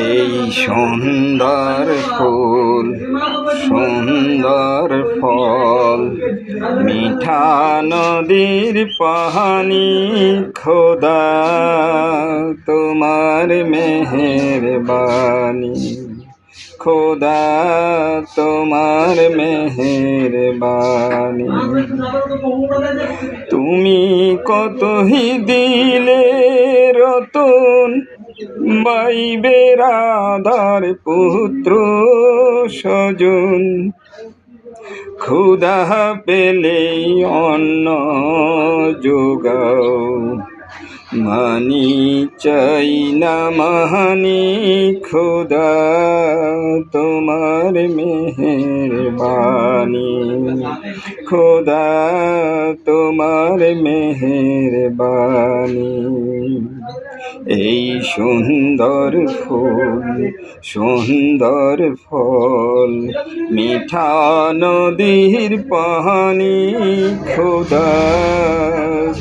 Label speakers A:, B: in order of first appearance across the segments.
A: এই সুন্দর ফুল সুন্দর ফল, মিঠা নদীর পানি, খোদা তোমার মেহেরবানি, খোদা তোমার মেহেরবানি। তুমি কতই দিলে রতন, বাইবে রাধার পুত্র স্বজন, ক্ষুধা পেলেই অন্ন যোগাও, মানি চাই না মানি, খোদা তোমার মেহেরবানি, খোদা তোমার মেহেরবানি। এই সুন্দর ফুল সুন্দর ফল, মিঠা নদীর পানি, খোদা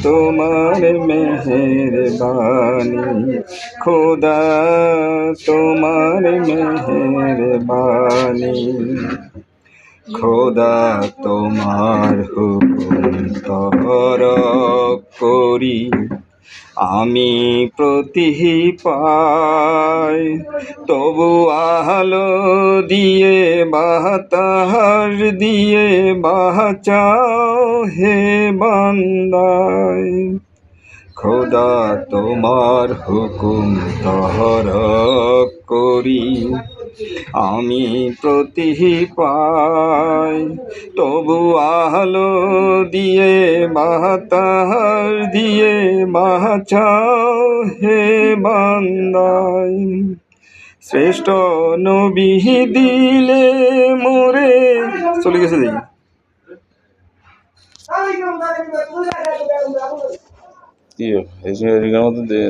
A: তোমার মেহেরবানি, খোদা তোমার মেহেরবানি। খোদা তোমার হুকুম তরক করি আমি প্রতি পাই, তবু আলো দিয়ে বাতাস দিয়ে বাঁচাও হে বান্দায়। খোদা তোমার হুকুম তরক করি আমি প্রতি পাই, তবু আলো দিয়ে বাতাস দিয়ে বাঁচাও হে বান্দায়। শ্রেষ্ঠ নবী দিলে মোরে, চলে গেছে দেখি কি এই মতো দিয়ে